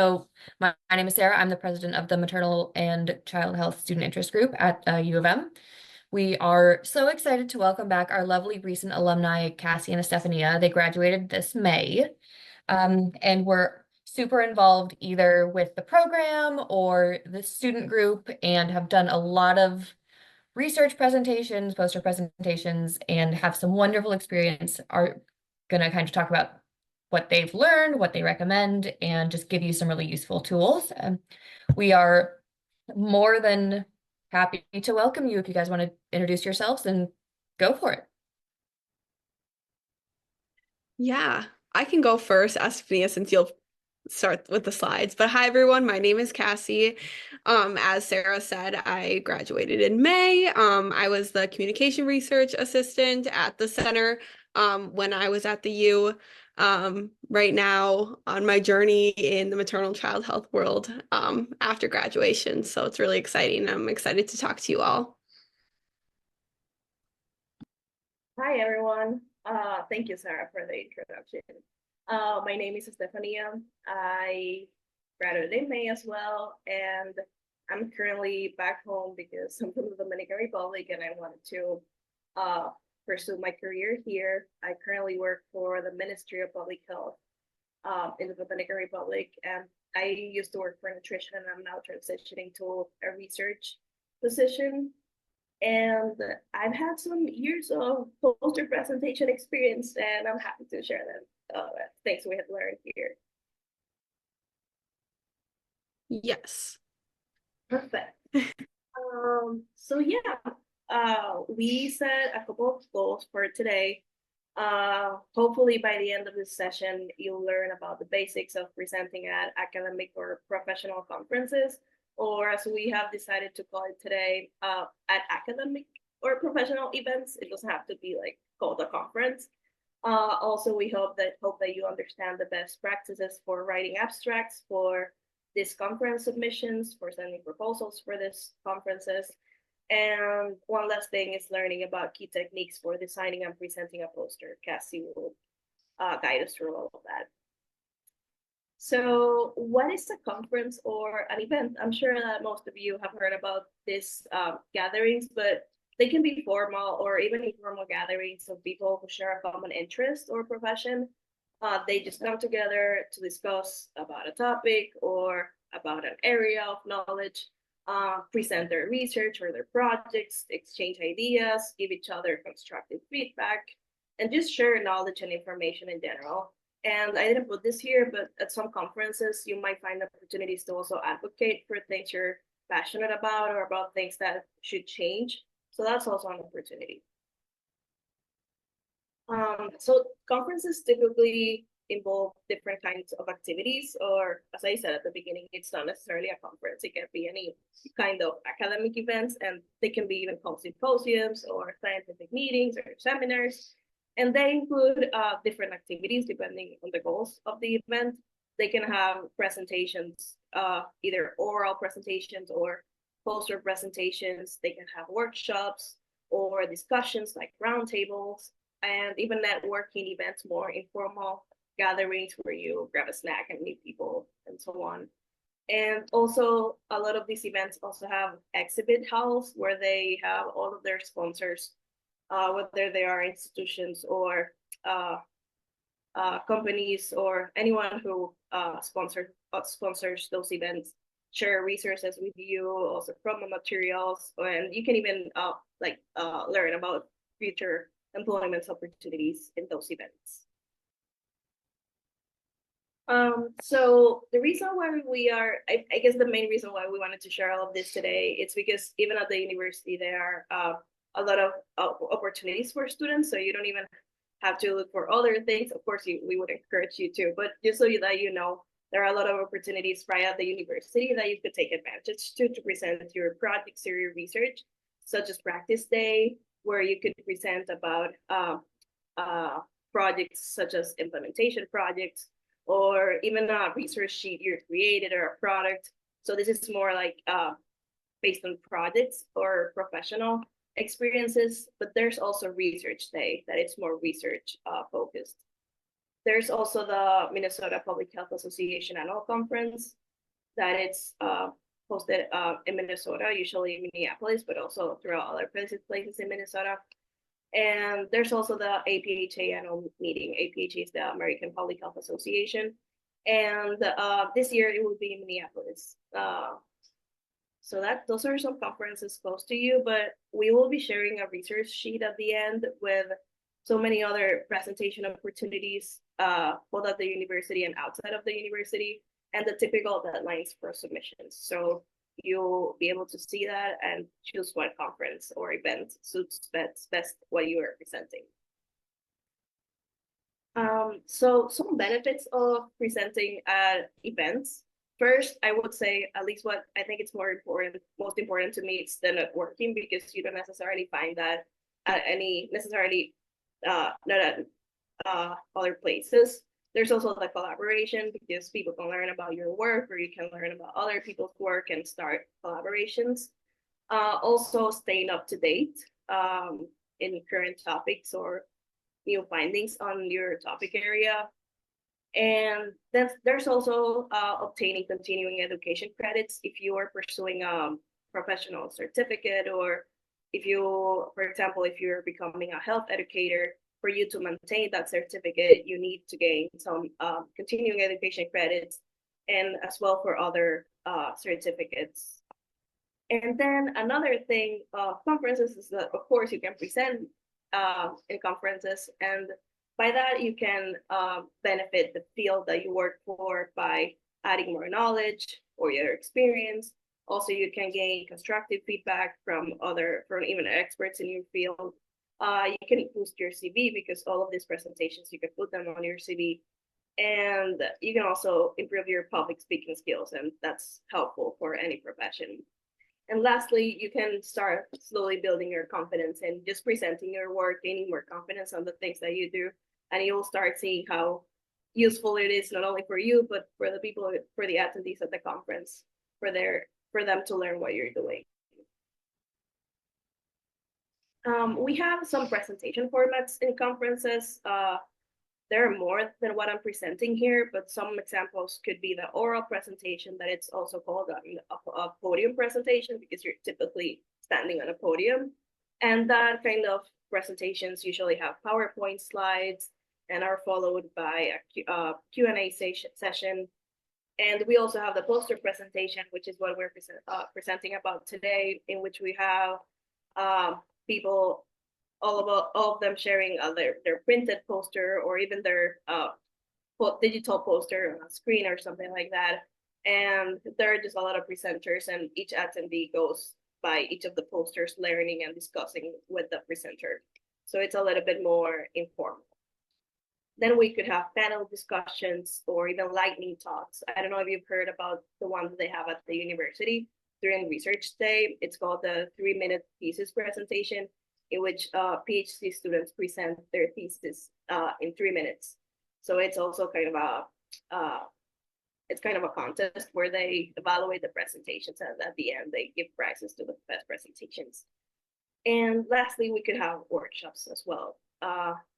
So my name is Sarah. I'm the president of the Maternal and Child Health Student Interest Group at U of M. We are so excited to welcome back our lovely recent alumni, Cassie and Estefanía. They graduated this May, and we're super involved either with the program or the student group and have done a lot of research presentations, poster presentations, and have some wonderful experience. Are going to kind of talk about what they've learned, what they recommend, and just give you some really useful tools. We are more than happy to welcome you if you guys want to introduce yourselves and go for it. Yeah, I can go first, Estefanía, since you'll start with the slides. But hi, everyone. My name is Cassie. As Sarah said, I graduated in May. I was the communication research assistant at the center when I was at the U. Right now on my journey in the maternal child health world after graduation. So it's really exciting. I'm excited to talk to you all. Hi, everyone. Thank you, Sarah, for the introduction. My name is Estefanía. I graduated in May as well, and I'm currently back home because I'm from the Dominican Republic and I wanted to pursue my career here. I currently work for the Ministry of Public Health in the Dominican Republic, and I used to work for nutrition, and I'm now transitioning to a research position. And I've had some years of poster presentation experience, and I'm happy to share them. Things we have learned here. Yes. Perfect. So yeah, we set a couple of goals for today. Hopefully by the end of this session, you'll learn about the basics of presenting at academic or professional conferences, or as we have decided to call it today, at academic or professional events. It doesn't have to be like called a conference. Also, we hope that you understand the best practices for writing abstracts for these conference submissions, for sending proposals for these conferences. And one last thing is learning about key techniques for designing and presenting a poster. Cassie will guide us through all of that. So what is a conference or an event? I'm sure that most of you have heard about these gatherings, but they can be formal or even informal gatherings of people who share a common interest or profession. They just come together to discuss about a topic or about an area of knowledge, present their research or their projects, exchange ideas, give each other constructive feedback, and just share knowledge and information in general. And I didn't put this here, but at some conferences, you might find opportunities to also advocate for things you're passionate about or about things that should change. So that's also an opportunity. So conferences typically involve different kinds of activities, or as I said at the beginning, it's not necessarily a conference. It can be any kind of academic events, and they can be even called symposiums or scientific meetings or seminars. And they include different activities depending on the goals of the event. They can have presentations, either oral presentations or poster presentations. They can have workshops or discussions like roundtables, and even networking events, more informal gatherings where you grab a snack and meet people and so on. And also a lot of these events also have exhibit halls where they have all of their sponsors, whether they are institutions or companies or anyone who sponsors those events, share resources with you, also promo materials, and you can even learn about future employment opportunities in those events. So the reason why I guess the main reason why we wanted to share all of this today, it's because even at the university, there are a lot of opportunities for students. So you don't even have to look for other things. Of course, we would encourage you to, but just so that you know, there are a lot of opportunities right at the university that you could take advantage to present your projects or your research, such as practice day, where you could present about projects such as implementation projects, or even a research sheet you created or a product. So this is more like based on projects or professional experiences, but there's also research day that it's more research focused. There's also the Minnesota Public Health Association Annual Conference that it's hosted in Minnesota, usually in Minneapolis, but also throughout other places in Minnesota. And there's also the APHA annual meeting. APHA is the American Public Health Association. And this year it will be in Minneapolis. So those are some conferences close to you, but we will be sharing a resource sheet at the end with so many other presentation opportunities, both at the university and outside of the university, and the typical deadlines for submissions. So you'll be able to see that and choose what conference or event suits best what you are presenting. So some benefits of presenting at events. First, I would say, at least what I think it's most important to me, it's the networking, because you don't necessarily find that at any necessarily not at other places. There's also the collaboration, because people can learn about your work, or you can learn about other people's work and start collaborations. Also staying up to date in current topics or new findings on your topic area. And then there's also obtaining continuing education credits if you are pursuing a professional certificate, or if you, for example, if you're becoming a health educator, for you to maintain that certificate, you need to gain some continuing education credits, and as well for other certificates. And then another thing of conferences is that, of course, you can present in conferences, and by that, you can benefit the field that you work for by adding more knowledge or your experience. Also, you can gain constructive feedback from even experts in your field. You can boost your CV, because all of these presentations, you can put them on your CV. And you can also improve your public speaking skills, and that's helpful for any profession. And lastly, you can start slowly building your confidence and just presenting your work, gaining more confidence on the things that you do. And you'll start seeing how useful it is, not only for you, but for the people, for the attendees at the conference, for them to learn what you're doing. We have some presentation formats in conferences. There are more than what I'm presenting here, but some examples could be the oral presentation, that it's also called a podium presentation, because you're typically standing on a podium. And that kind of presentations usually have PowerPoint slides and are followed by a Q&A session. And we also have the poster presentation, which is what we're presenting about today, in which we have people, all of them sharing their printed poster, or even their digital poster on a screen or something like that. And there are just a lot of presenters, and each attendee goes by each of the posters, learning and discussing with the presenter. So it's a little bit more informal. Then we could have panel discussions or even lightning talks. I don't know if you've heard about the one that they have at the university during research day. It's called the 3-minute thesis presentation, in which PhD students present their thesis in 3 minutes. So it's also kind of a contest where they evaluate the presentations, and at the end they give prizes to the best presentations. And lastly, we could have workshops as well.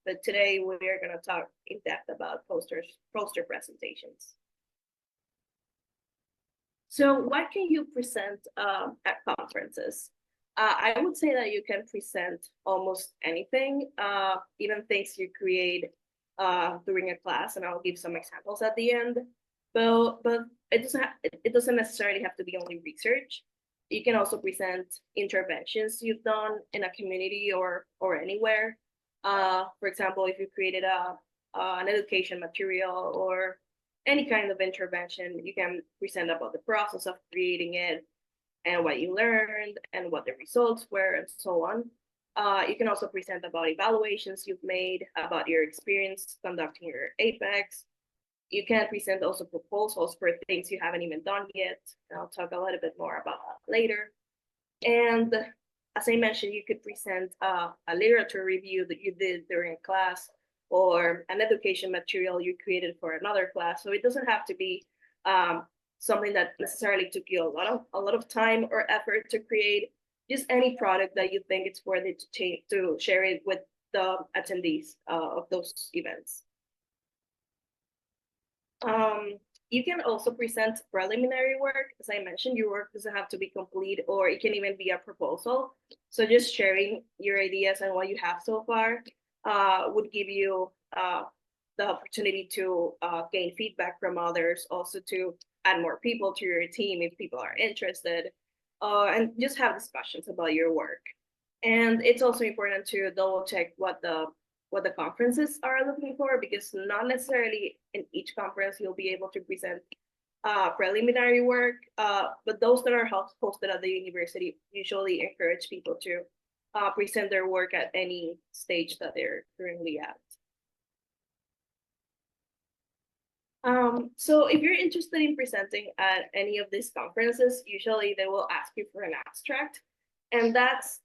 But today we are going to talk in depth about poster presentations. So what can you present at conferences? I would say that you can present almost anything, even things you create during a class, and I'll give some examples at the end. But it doesn't necessarily have to be only research. You can also present interventions you've done in a community or anywhere. For example, if you created an education material or any kind of intervention, you can present about the process of creating it and what you learned and what the results were and so on. You can also present about evaluations you've made, about your experience conducting your APEX. You can present also proposals for things you haven't even done yet. I'll talk a little bit more about that later. And as I mentioned, you could present a literature review that you did during a class, or an education material you created for another class. So it doesn't have to be something that necessarily took you a lot of time or effort to create. Just any product that you think it's worth it to share it with the attendees of those events. You can also present preliminary work. As I mentioned, your work doesn't have to be complete, or it can even be a proposal. So just sharing your ideas and what you have so far would give you the opportunity to gain feedback from others, also to add more people to your team if people are interested, and just have discussions about your work. And it's also important to double check what the conferences are looking for, because not necessarily in each conference you'll be able to present preliminary work, but those that are hosted at the university usually encourage people to present their work at any stage that they're currently at. So if you're interested in presenting at any of these conferences, usually they will ask you for an abstract, and that's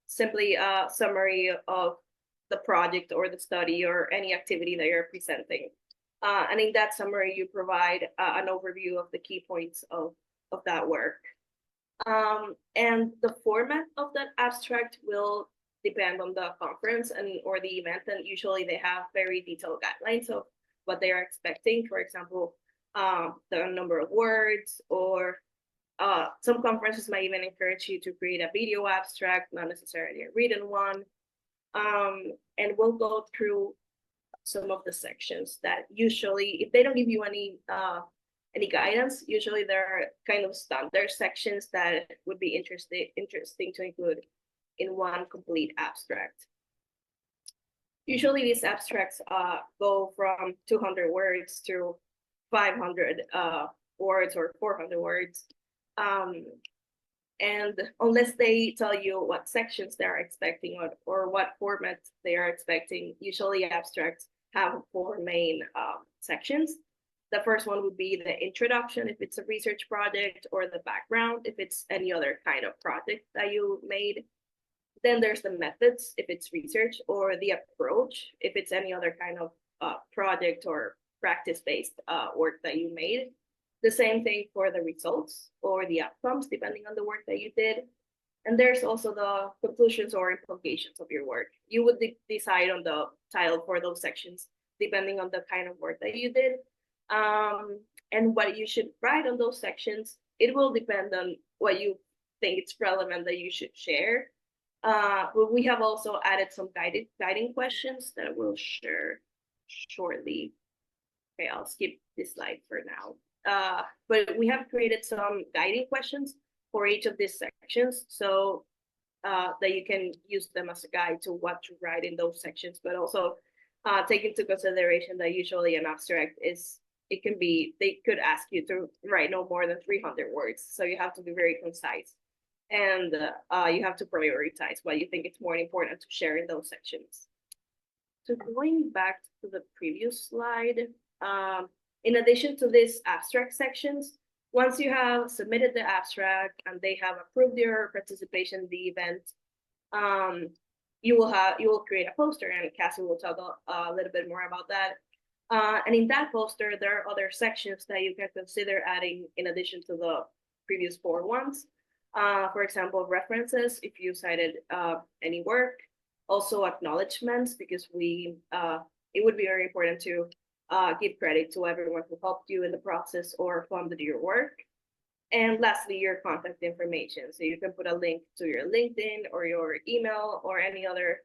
simply a summary of the project or the study or any activity that you're presenting. And in that summary, you provide an overview of the key points of that work. And the format of that abstract will depend on the conference or the event, and usually they have very detailed guidelines of what they are expecting. For example, the number of words, or some conferences might even encourage you to create a video abstract, not necessarily a written one. And we'll go through some of the sections that usually, if they don't give you any guidance, usually there are kind of standard sections that would be interesting to include in one complete abstract. Usually these abstracts go from 200 words to 500 words or 400 words. And unless they tell you what sections they're expecting or what formats they are expecting, usually abstracts have 4 main sections. The first one would be the introduction, if it's a research project, or the background, if it's any other kind of project that you made. Then there's the methods, if it's research, or the approach, if it's any other kind of project or practice-based work that you made. The same thing for the results or the outcomes, depending on the work that you did. And there's also the conclusions or implications of your work. You would decide on the title for those sections, depending on the kind of work that you did. And what you should write on those sections, it will depend on what you think it's relevant that you should share. But we have also added some guiding questions that we'll share shortly. Okay, I'll skip this slide for now. But we have created some guiding questions for each of these sections, so that you can use them as a guide to what to write in those sections, but also take into consideration that usually an abstract they could ask you to write no more than 300 words, so you have to be very concise, and you have to prioritize what you think it's more important to share in those sections. So going back to the previous slide, in addition to these abstract sections, once you have submitted the abstract and they have approved your participation in the event, you will create a poster, and Cassie will talk a little bit more about that. And in that poster, there are other sections that you can consider adding in addition to the previous 4 ones. For example, references, if you cited any work, also acknowledgements, because it would be very important to give credit to everyone who helped you in the process or funded your work. And lastly, your contact information. So you can put a link to your LinkedIn or your email or any other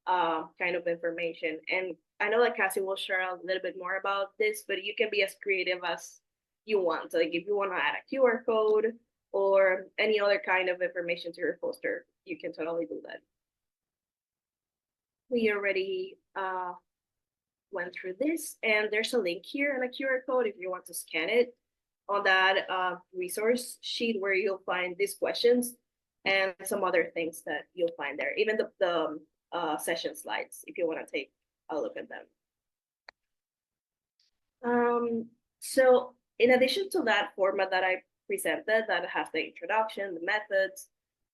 kind of information. And I know that Cassie will share a little bit more about this, but you can be as creative as you want. So like if you want to add a QR code or any other kind of information to your poster, you can totally do that. We already went through this, and there's a link here and a QR code if you want to scan it on that resource sheet where you'll find these questions and some other things that you'll find there, even the session slides if you want to take a look at them. So in addition to that format that I presented that has the introduction, the methods,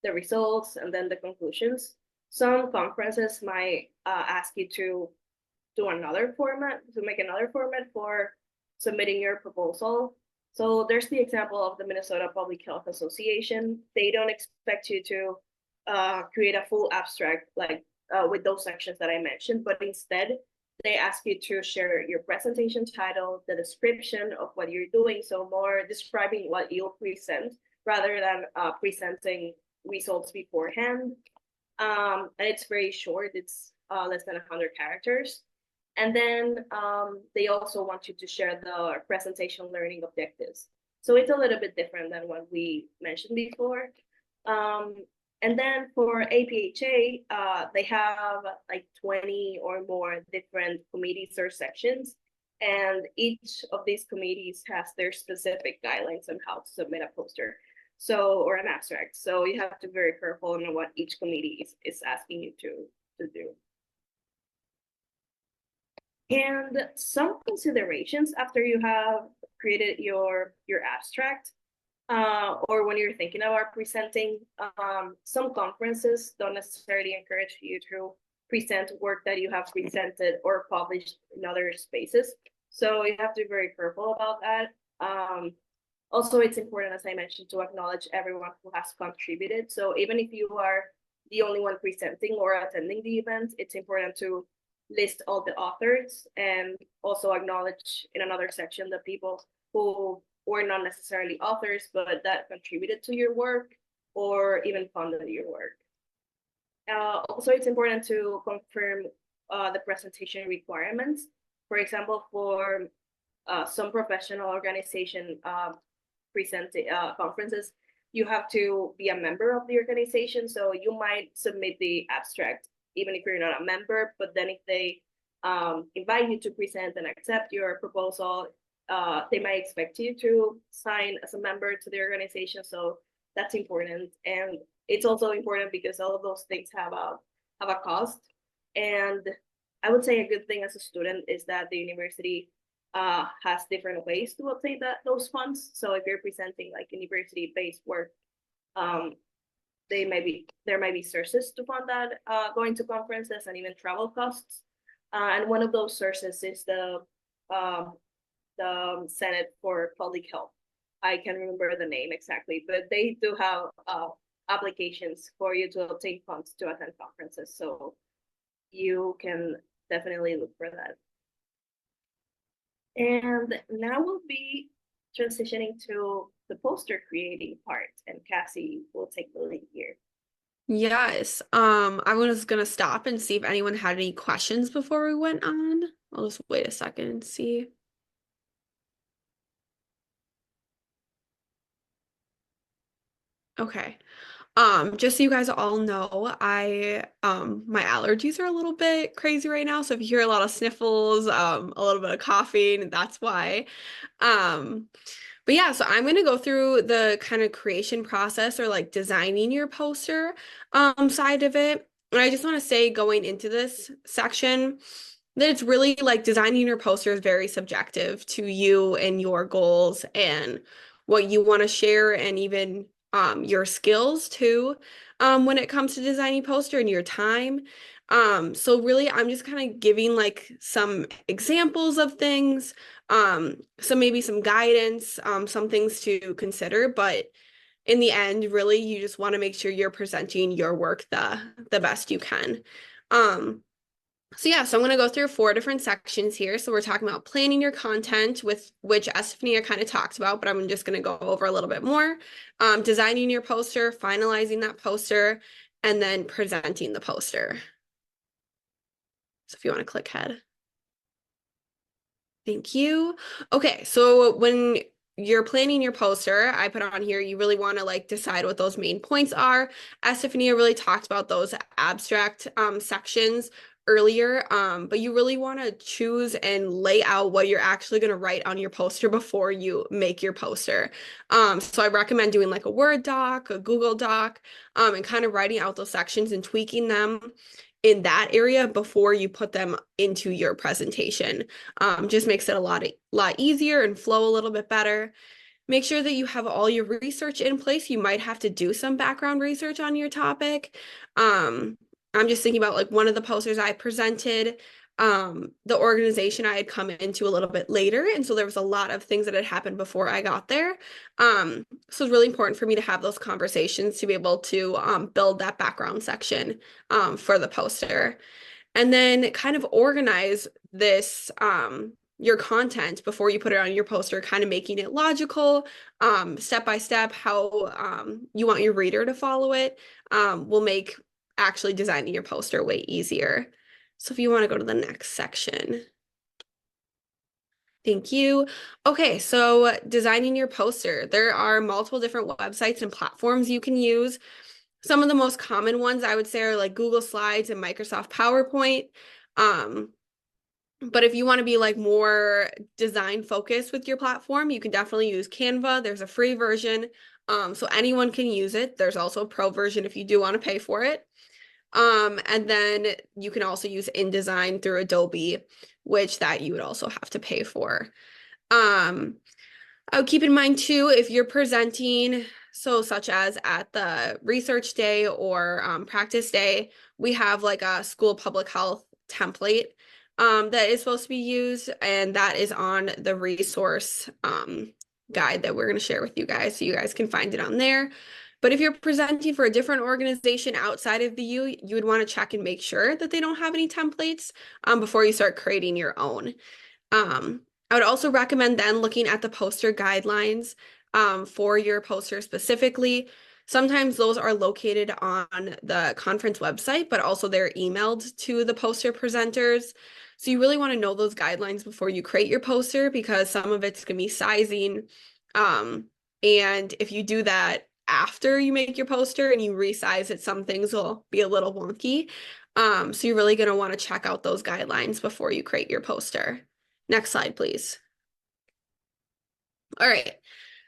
the results, and then the conclusions, some conferences might ask you to make another format for submitting your proposal. So there's the example of the Minnesota Public Health Association. They don't expect you to create a full abstract like with those sections that I mentioned, but instead they ask you to share your presentation title, the description of what you're doing, so more describing what you'll present rather than presenting results beforehand. And it's very short, it's less than 100 characters. And then they also want you to share the presentation learning objectives. So it's a little bit different than what we mentioned before. And then for APHA, they have like 20 or more different committees or sections. And each of these committees has their specific guidelines on how to submit a poster. So, or an abstract. So you have to be very careful on what each committee is asking you to do. And some considerations after you have created your abstract, or when you're thinking about presenting, some conferences don't necessarily encourage you to present work that you have presented or published in other spaces. So you have to be very careful about that. Also, it's important, as I mentioned, to acknowledge everyone who has contributed. So even if you are the only one presenting or attending the event, it's important to list all the authors and also acknowledge in another section the people who were not necessarily authors, but that contributed to your work or even funded your work. Also, it's important to confirm the presentation requirements. For example, for some professional organization conferences, you have to be a member of the organization. So you might submit the abstract even if you're not a member, but then if they invite you to present and accept your proposal, they might expect you to sign as a member to the organization. So that's important. And it's also important because all of those things have a cost. And I would say a good thing as a student is that the university has different ways to obtain those funds. So if you're presenting like university-based work, there might be sources to fund that, going to conferences and even travel costs. And one of those sources is the Senate for Public Health. I can't remember the name exactly, but they do have applications for you to obtain funds to attend conferences. So you can definitely look for that. And now we'll be transitioning to the poster creating part, and Cassie will take the lead here. Yes. I was gonna stop and see if anyone had any questions before we went on. I'll just wait a second and see. Okay. Just so you guys all know, my allergies are a little bit crazy right now. So if you hear a lot of sniffles, a little bit of coughing, that's why. But yeah, so I'm gonna go through the kind of creation process or like designing your poster side of it. And I just want to say going into this section that it's really like designing your poster is very subjective to you and your goals and what you want to share and even your skills too when it comes to designing poster and your time. So really I'm just kind of giving like some examples of things, so maybe some guidance, some things to consider, but in the end, really you just want to make sure you're presenting your work the best you can. So yeah, so I'm going to go through 4 different sections here. So we're talking about planning your content, with which Estefanía kind of talked about, but I'm just going to go over a little bit more. Designing your poster, finalizing that poster, and then presenting the poster. So if you want to click ahead. Thank you. Okay, so when you're planning your poster, I put on here, you really want to like decide what those main points are. Estefanía really talked about those abstract sections earlier, but you really want to choose and lay out what you're actually going to write on your poster before you make your poster. So I recommend doing like a Word doc, a Google Doc, and kind of writing out those sections and tweaking them in that area before you put them into your presentation. Just makes it a lot easier and flow a little bit better. Make sure that you have all your research in place. You might have to do some background research on your topic. I'm just thinking about like one of the posters I presented, the organization I had come into a little bit later. And so there was a lot of things that had happened before I got there. So it's really important for me to have those conversations to be able to build that background section for the poster. and then kind of organize this, your content before you put it on your poster, kind of making it logical, step by step, how you want your reader to follow it, will make actually designing your poster way easier. So if you want to go to the next section. Thank you. Okay, so designing your poster. There are multiple different websites and platforms you can use. Some of the most common ones I would say are like Google Slides and Microsoft PowerPoint. But if you want to be like more design focused with your platform, you can definitely use Canva. There's a free version, so anyone can use it. There's also a pro version if you do want to pay for it. And then you can also use InDesign through Adobe, which that you would also have to pay for. I would keep in mind too, if you're presenting, so such as at the research day or practice day, we have like a school public health template that is supposed to be used, and that is on the resource guide that we're going to share with you guys, so you guys can find it on there. But if you're presenting for a different organization outside of the U, you would want to check and make sure that they don't have any templates before you start creating your own. I would also recommend then looking at the poster guidelines for your poster specifically. Sometimes those are located on the conference website, but also they're emailed to the poster presenters. So you really want to know those guidelines before you create your poster, because some of it's going to be sizing. And if you do that after you make your poster and you resize it, some things will be a little wonky. So you're really going to want to check out those guidelines before you create your poster. Next slide, please. All right.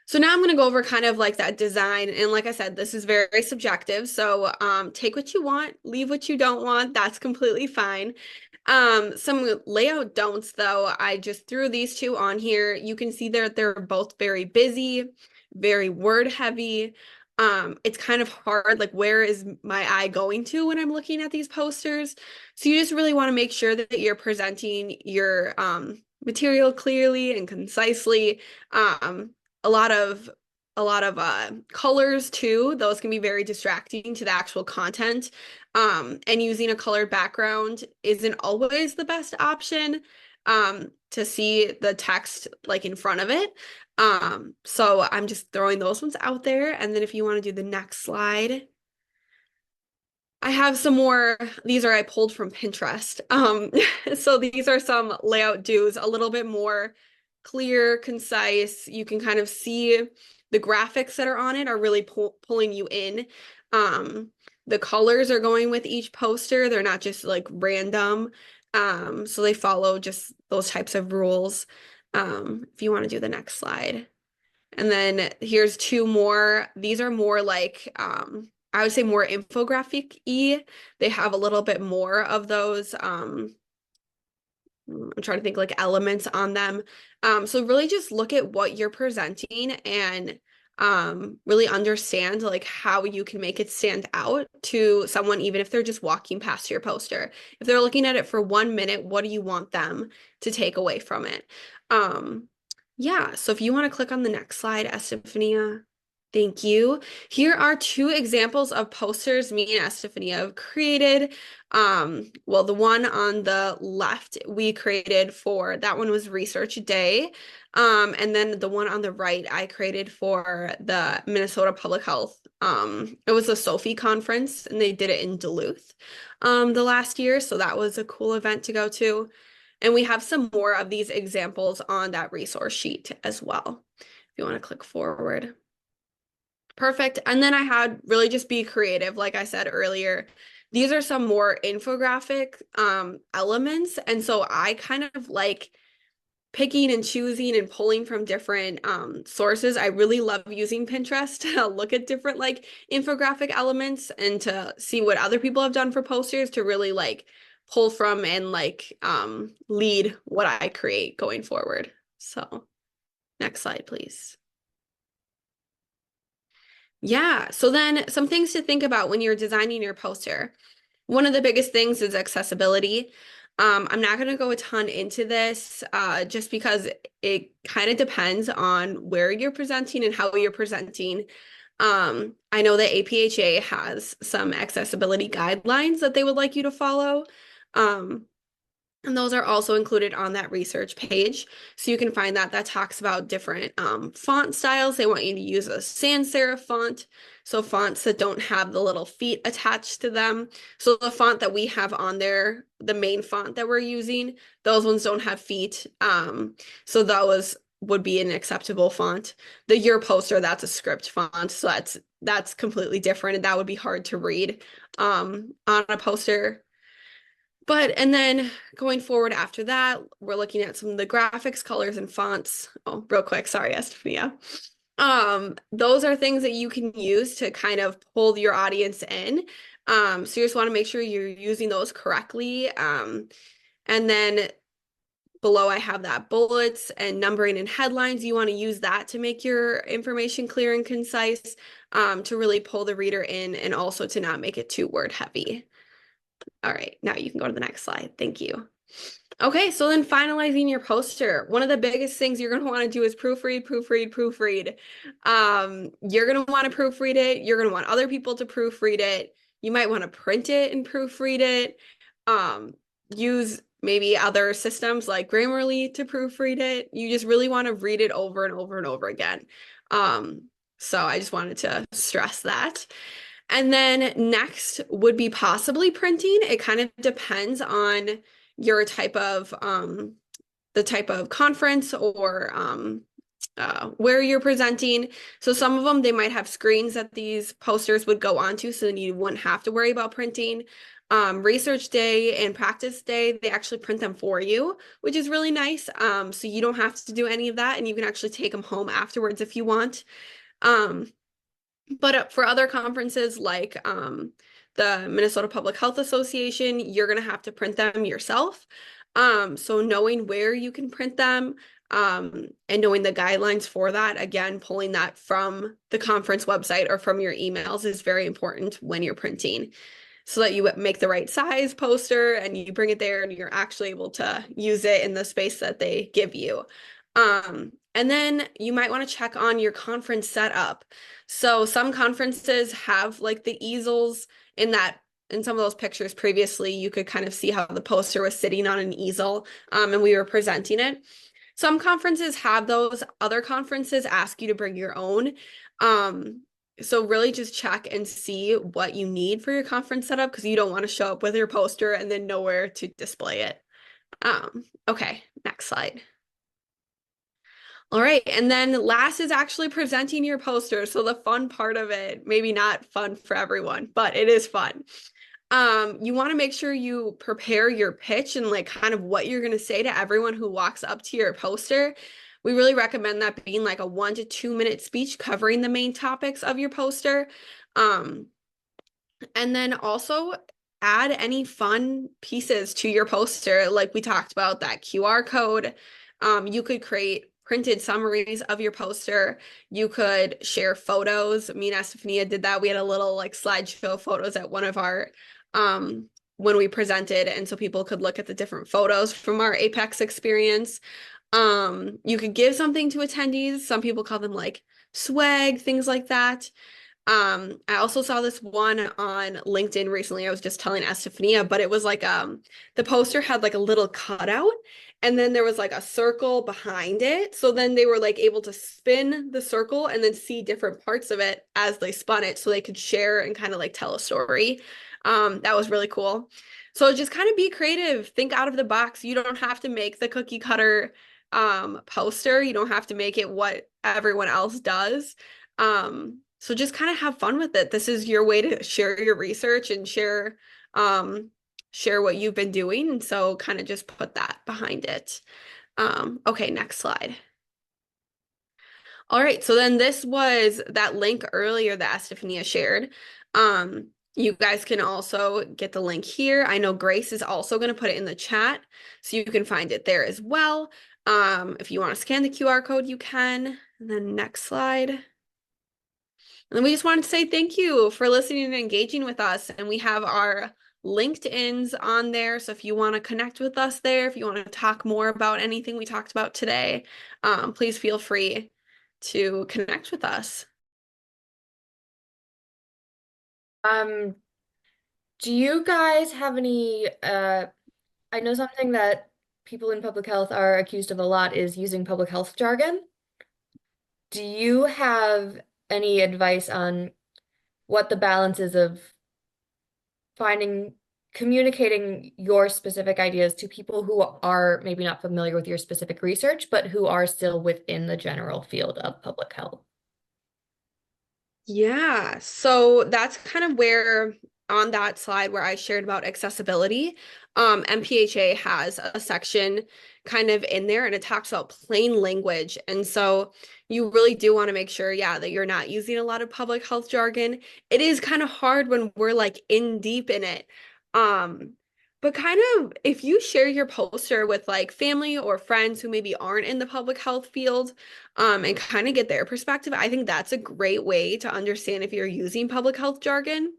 So now I'm going to go over kind of like that design. And like I said, this is very subjective. So take what you want, leave what you don't want. That's completely fine. Some layout don'ts though, I just threw these two on here. You can see they're both very busy, very word heavy. It's kind of hard, like where is my eye going to when I'm looking at these posters? So you just really want to make sure that you're presenting your material clearly and concisely. A lot of colors too. Those can be very distracting to the actual content. And using a colored background isn't always the best option to see the text like in front of it. So I'm just throwing those ones out there. And then if you want to do the next slide, I have some more. These are I pulled from Pinterest. So these are some layout do's, a little bit more clear, concise. You can kind of see the graphics that are on it are really pulling you in. The colors are going with each poster. They're not just like random. So they follow just those types of rules. If you want to do the next slide. And then here's two more. These are more like, I would say more infographic-y. They have a little bit more of those, I'm trying to think like elements on them. So really just look at what you're presenting and really understand like how you can make it stand out to someone, even if they're just walking past your poster. If they're looking at it for 1 minute, what do you want them to take away from it? Yeah, so if you want to click on the next slide, Estefanía. Thank you. Here are two examples of posters me and Estefanía have created. Well, the one on the left we created for, that one was Research Day. And then the one on the right I created for the Minnesota Public Health. It was a SOFI conference and they did it in Duluth the last year. So that was a cool event to go to. And we have some more of these examples on that resource sheet as well. If you want to click forward. Perfect. And then I had really just be creative. Like I said earlier, these are some more infographic elements. And so I kind of like picking and choosing and pulling from different sources. I really love using Pinterest to look at different like infographic elements and to see what other people have done for posters to really like pull from and like lead what I create going forward. So next slide, please. Yeah, so then some things to think about when you're designing your poster. One of the biggest things is accessibility. I'm not going to go a ton into this just because it kind of depends on where you're presenting and how you're presenting. I know that APHA has some accessibility guidelines that they would like you to follow. And those are also included on that research page. So you can find that talks about different font styles. They want you to use a sans serif font. So fonts that don't have the little feet attached to them. So the font that we have on there, the main font that we're using, those ones don't have feet. So those would be an acceptable font. The Your Poster, that's a script font. So that's completely different, and that would be hard to read on a poster. And then going forward after that, we're looking at some of the graphics, colors, and fonts. Oh, real quick, sorry, Estefanía. Those are things that you can use to kind of pull your audience in. So you just want to make sure you're using those correctly. And then below I have that bullets and numbering and headlines. You want to use that to make your information clear and concise, to really pull the reader in, and also to not make it too word heavy. All right, now you can go to the next slide. Thank you. Okay, so then finalizing your poster. One of the biggest things you're going to want to do is proofread. You're going to want to proofread it. You're going to want other people to proofread it. You might want to print it and proofread it. Use maybe other systems like Grammarly to proofread it. You just really want to read it over and over and over again. So I just wanted to stress that. And then next would be possibly printing. It kind of depends on your type of, the type of conference or where you're presenting. So some of them, they might have screens that these posters would go onto, so then you wouldn't have to worry about printing. Research day and practice day, they actually print them for you, which is really nice. So you don't have to do any of that, and you can actually take them home afterwards if you want. But for other conferences like the Minnesota Public Health Association, you're going to have to print them yourself. So knowing where you can print them, and knowing the guidelines for that, again, pulling that from the conference website or from your emails is very important when you're printing, so that you make the right size poster and you bring it there and you're actually able to use it in the space that they give you. And then you might want to check on your conference setup. So some conferences have like the easels in some of those pictures previously, you could kind of see how the poster was sitting on an easel, and we were presenting it. Some conferences have those, other conferences ask you to bring your own. So really just check and see what you need for your conference setup, because you don't want to show up with your poster and then nowhere to display it. Okay, next slide. All right, and then last is actually presenting your poster. So the fun part of it, maybe not fun for everyone, but it is fun. You want to make sure you prepare your pitch and like kind of what you're going to say to everyone who walks up to your poster. We really recommend that being like a 1 to 2 minute speech covering the main topics of your poster. And then also add any fun pieces to your poster. Like we talked about, that QR code. You could create printed summaries of your poster. You could share photos. Me and Estefanía did that. We had a little like slideshow photos at one of our when we presented, and so people could look at the different photos from our Apex experience. You could give something to attendees. Some people call them like swag, things like that. I also saw this one on LinkedIn recently. I was just telling Estefanía, but it was like the poster had like a little cutout, and then there was like a circle behind it. So then they were like able to spin the circle and then see different parts of it as they spun it, so they could share and kind of like tell a story. That was really cool. So just kind of be creative, think out of the box. You don't have to make the cookie cutter poster. You don't have to make it what everyone else does. So just kind of have fun with it. This is your way to share your research and share what you've been doing. And so kind of just put that behind it. Okay, next slide. All right, so then this was that link earlier that Estefanía shared. You guys can also get the link here. I know Grace is also going to put it in the chat, so you can find it there as well. If you want to scan the QR code, you can. And then next slide. And then we just wanted to say thank you for listening and engaging with us. And we have our LinkedIn's on there. So if you want to connect with us there, if you want to talk more about anything we talked about today, please feel free to connect with us. Do you guys have any I know something that people in public health are accused of a lot is using public health jargon. Do you have any advice on what the balance is of finding, communicating your specific ideas to people who are maybe not familiar with your specific research, but who are still within the general field of public health? Yeah, so that's kind of where on that slide where I shared about accessibility, MPHA has a section kind of in there and it talks about plain language. And so you really do want to make sure, yeah, that you're not using a lot of public health jargon. It is kind of hard when we're like in deep in it. Um, but kind of if you share your poster with like family or friends who maybe aren't in the public health field, and kind of get their perspective, I think that's a great way to understand if you're using public health jargon.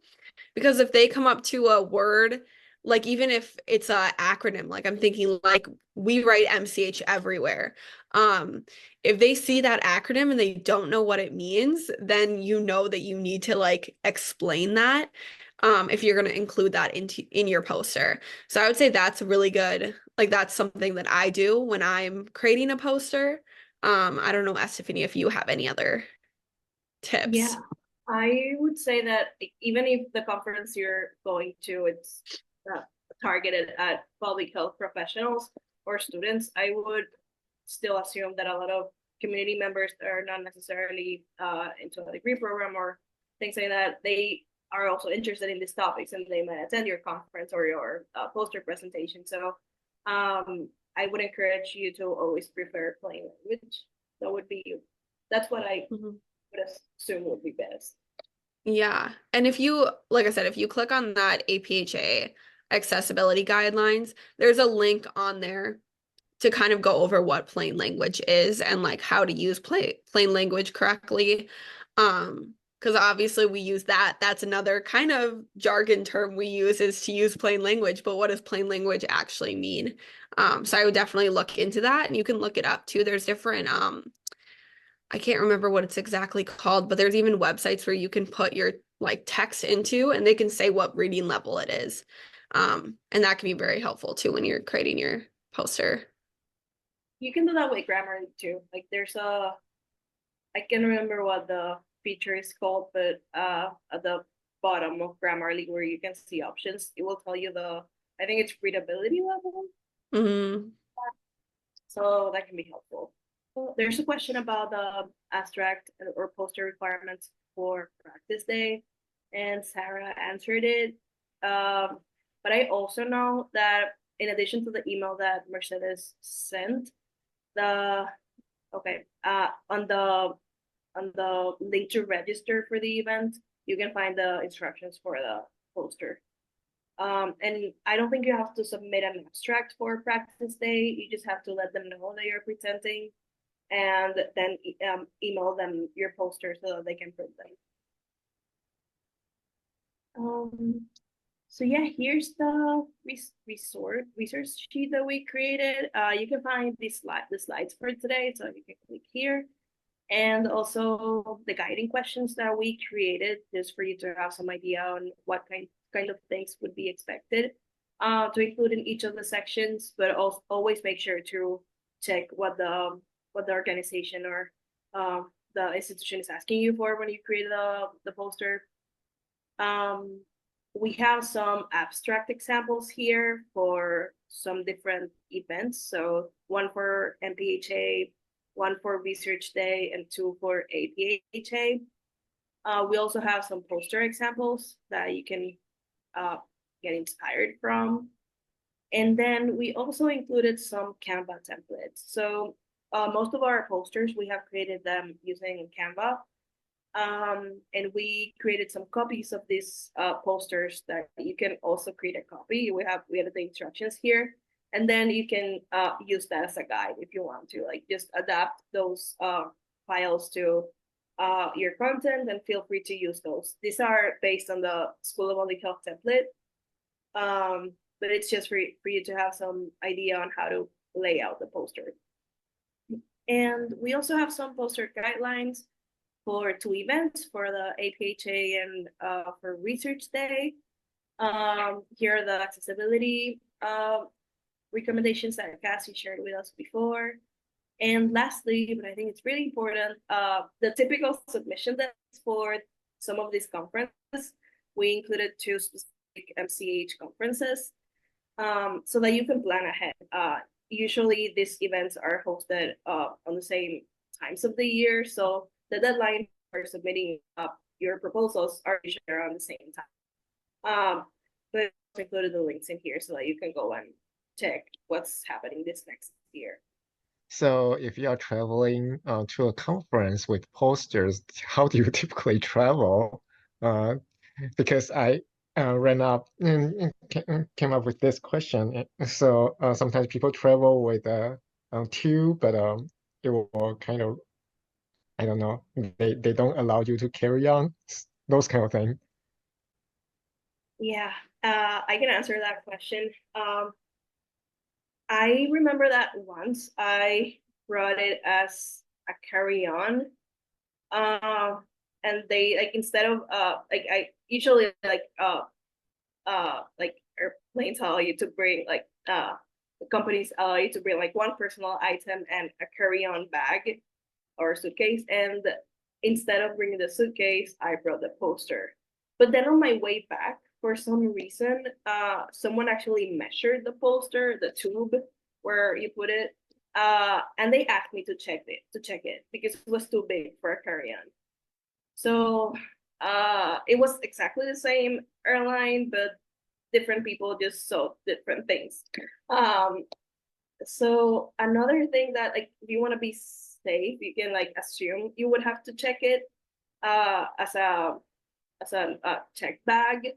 Because if they come up to a word, like even if it's a acronym, like I'm thinking like we write MCH everywhere. If they see that acronym and they don't know what it means, then you know that you need to like explain that. If you're going to include that in your poster. So I would say that's really good. Like that's something that I do when I'm creating a poster. I don't know, Estefanía, if you have any other Yeah, tips. I would say that even if the conference you're going to, it's uh, targeted at public health professionals or students, I would still assume that a lot of community members are not necessarily into a degree program or things like that. They are also interested in these topics and they might attend your conference or your poster presentation. So I would encourage you to always prefer plain language. That would be, that's what I Mhm. would assume would be best. Yeah. And if you, like I said, if you click on that APHA accessibility guidelines, there's a link on there to kind of go over what plain language is and like how to use plain language correctly. Because obviously we use that. That's another kind of jargon term we use is to use plain language, but what does plain language actually mean? So I would definitely look into that and you can look it up too. There's different I can't remember what it's exactly called, but there's even websites where you can put your like text into and they can say what reading level it is. And that can be very helpful too when you're creating your poster. You can do that with Grammarly too. Like there's a, I can't remember what the feature is called, but at the bottom of Grammarly where you can see options, it will tell you the, I think it's readability level. Hmm. So that can be helpful. There's a question about the abstract or poster requirements for practice day, and Sarah answered it. But I also know that in addition to the email that Mercedes sent, the okay, on the link to register for the event, you can find the instructions for the poster. And I don't think you have to submit an abstract for practice day. You just have to let them know that you're presenting and then email them your poster so that they can print them. So yeah, here's the resource sheet that we created. You can find the slides for today, so you can click here. And also the guiding questions that we created just for you to have some idea on what kind of things would be expected to include in each of the sections, but also always make sure to check what the organization or the institution is asking you for when you create the poster. We have some abstract examples here for some different events. So one for MPHA, one for Research Day, and two for APHA. We also have some poster examples that you can get inspired from. And then we also included some Canva templates. So most of our posters, we have created them using Canva. And we created some copies of these posters that you can also create a copy. We have the instructions here. And then you can use that as a guide if you want to, like just adapt those files to your content and feel free to use those. These are based on the School of Public Health template. But it's just for you to have some idea on how to lay out the poster. And we also have some poster guidelines for two events, for the APHA and for Research Day. Here are the accessibility recommendations that Cassie shared with us before. And lastly, but I think it's really important, the typical submission that's for some of these conferences, we included 2 specific MCH conferences, so that you can plan ahead. Usually these events are hosted on the same times of the year, so the deadline for submitting your proposals are usually around the same time. But I included the links in here so that you can go and check what's happening this next year. So if you are traveling to a conference with posters, how do you typically travel? Because I ran up and came up with this question. So sometimes people travel with a tube, but it will kind of, I don't know, they don't allow you to carry on, those kind of thing. Yeah, I can answer that question. I remember that once I brought it as a carry-on. And they like instead of like I usually like airplanes allow you to bring like the companies allow you to bring like one personal item and a carry-on bag or suitcase. And instead of bringing the suitcase, I brought the poster. But then on my way back, for some reason, someone actually measured the poster, the tube where you put it, and they asked me to check it because it was too big for a carry-on. So it was exactly the same airline, but different people just saw different things. So another thing that like if you want to be safe, you can like assume you would have to check it as a check bag.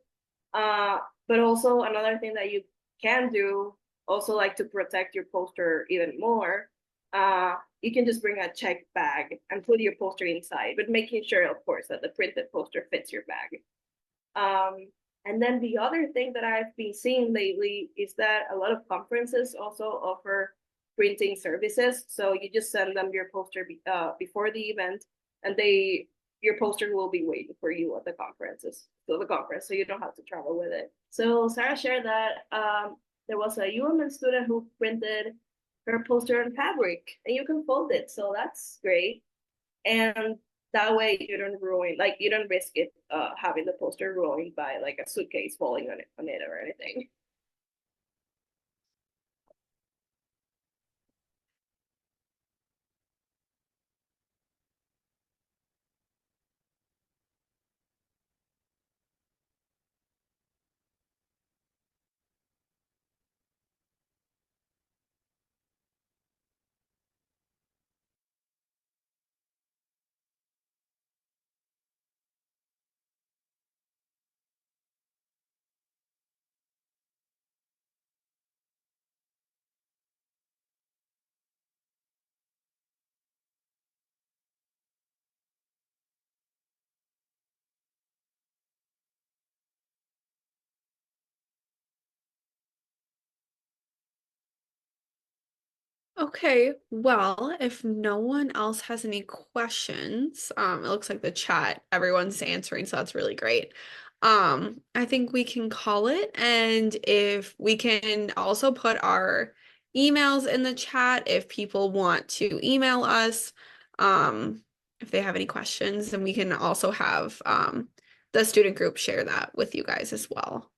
But also another thing that you can do, also like to protect your poster even more, you can just bring a check bag and put your poster inside, but making sure, of course, that the printed poster fits your bag. And then the other thing that I've been seeing lately is that a lot of conferences also offer printing services. So you just send them your poster before the event, and your poster will be waiting for you at the conference, so you don't have to travel with it. So Sarah shared that there was a UMN student who printed her poster on fabric, and you can fold it, so that's great. And that way you don't risk it having the poster ruined by like a suitcase falling on it or anything. Okay, well, if no one else has any questions, it looks like the chat, everyone's answering, so that's really great. I think we can call it, and if we can also put our emails in the chat if people want to email us, if they have any questions, and we can also have the student group share that with you guys as well.